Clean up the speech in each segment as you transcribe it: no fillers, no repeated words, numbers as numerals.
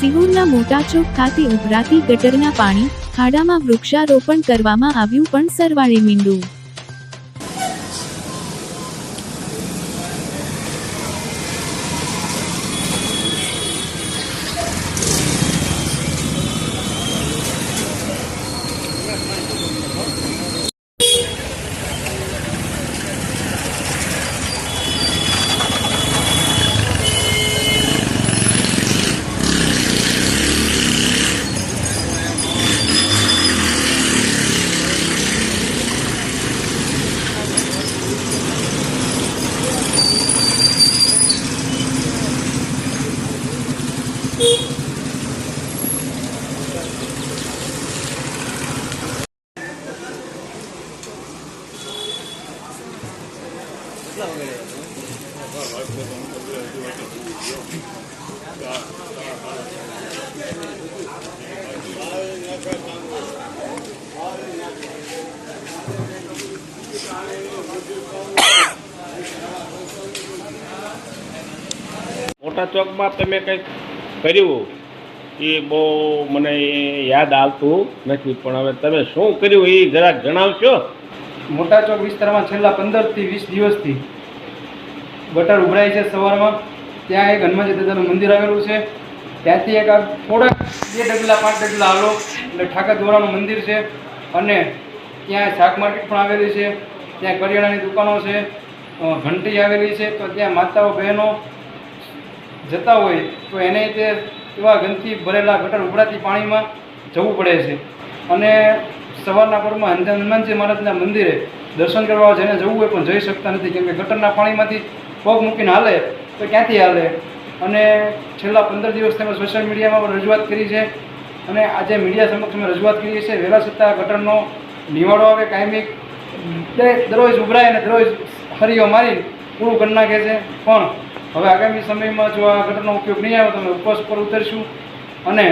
સિહોરના મોટા ચોક ખાતે ઉભરાતી ગટરના પાણી ખાડામાં વૃક્ષારોપણ કરવામાં આવ્યું પણ સરવાળે મીંડું. મોટા ચોકમાં તમે કંઈક કર્યું એ બહુ મને યાદ આવતું નથી, પણ હવે તમે શું કર્યું એ જરાક જણાવશો? મોટા ચોક વિસ્તારમાં છેલ્લા 15 થી 20 દિવસથી ગટર ઉભરાય છે. સવારમાં ત્યાં એક હનુમાનજી દાદાનું મંદિર આવેલું છે, ત્યાંથી એક થોડાક 2 ડગલા 5 ડગલા હાલો એટલે ઠાકર દ્વારાનું મંદિર છે, અને ત્યાં શાક માર્કેટ પણ આવેલી છે, ત્યાં કરિયાણાની દુકાનો છે, ઘંટી આવેલી છે. તો ત્યાં માતાઓ બહેનો જતા હોય તો એને તે એવા ગંદકી ભરેલા ગટર ઉભરાતી પાણીમાં જવું પડે છે. અને સવારના પરમાં હનુમાનજી મહારાજના મંદિરે દર્શન કરવા જેને જવું હોય પણ જઈ શકતા નથી, કેમ કે ગટરના પાણીમાંથી પગ મૂકીને હાલે તો ક્યાંથી હાલે. અને છેલ્લા 15 દિવસથી અમે સોશિયલ મીડિયામાં પણ રજૂઆત કરી છે, અને આજે મીડિયા સમક્ષ અમે રજૂઆત કરીએ છીએ. વહેલા છતાં ગટરનો નિવાડો આવે, કાયમી દરરોજ ઉભરાય અને દરરોજ હરીઓ મારી પૂરું કરી નાખે છે. પણ હવે આગામી સમયમાં જો આ ગટરનો ઉપયોગ નહીં આવે તો અમે ઉપવાસ પર ઉતરશું. અને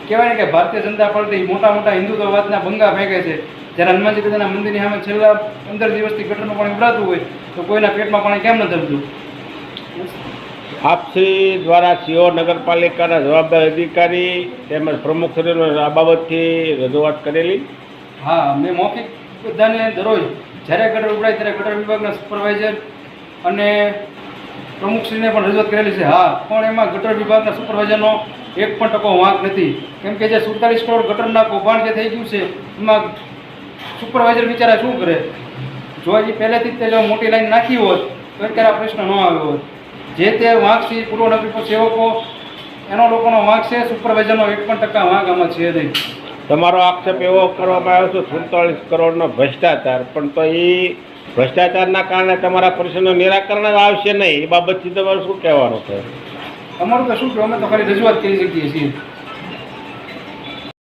કહેવાય ને કે ભારતીય જનતા પાર્ટી મોટા મોટા હિન્દુત્વવાદના બંગા ફેંકે છે. જ્યારે હનુમાનજી દાદાના મંદિરની સામે છેલ્લા 15 દિવસથી ગટરનું પાણી ઉભરાતું હોય તો કોઈના પેટમાં પાણી કેમ ન ધરતું? આપશ્રી દ્વારા સિહોર નગરપાલિકાના જવાબદાર અધિકારી તેમજ પ્રમુખશ્રીનો આ બાબતથી રજૂઆત કરેલી? હા, મેં મૌખિક બધાને દરરોજ જ્યારે ગટર ઉભરાય ત્યારે ગટર વિભાગના સુપરવાઇઝર અને પ્રમુખશ્રીને પણ રજૂઆત કરેલી છે. હા, પણ એમાં ગટર વિભાગના સુપરવાઇઝરનો 1% વાંક નથી, કેમ કે જે 47 કરોડ ગટરના કૌભાંડ જે થઈ ગયું છે એમાં સુપરવાઇઝર બિચારા શું કરે? જો એ પહેલેથી જ તે જો મોટી લાઈન નાખી હોત તો અત્યારે આ પ્રશ્ન ન આવ્યો હોત. જે તે વાંક છે પૂર્વ નાગરિકો સેવકો એનો લોકોનો વાંક છે, સુપરવાઇઝરનો 1% વાંક આમાં છે નહીં. તમારો આક્ષેપ એવો કરવામાં આવ્યો છે 47 કરોડનો ભ્રષ્ટાચાર, પણ તો એ ભ્રષ્ટાચારના કારણે તમારા પ્રશ્નનું નિરાકરણ જ આવશે નહીં. એ બાબતથી તમારું શું કહેવાનું છે? અમારું તો શું કહેવું, અમે તો ખાલી રજૂઆત કરી શકીએ છીએ.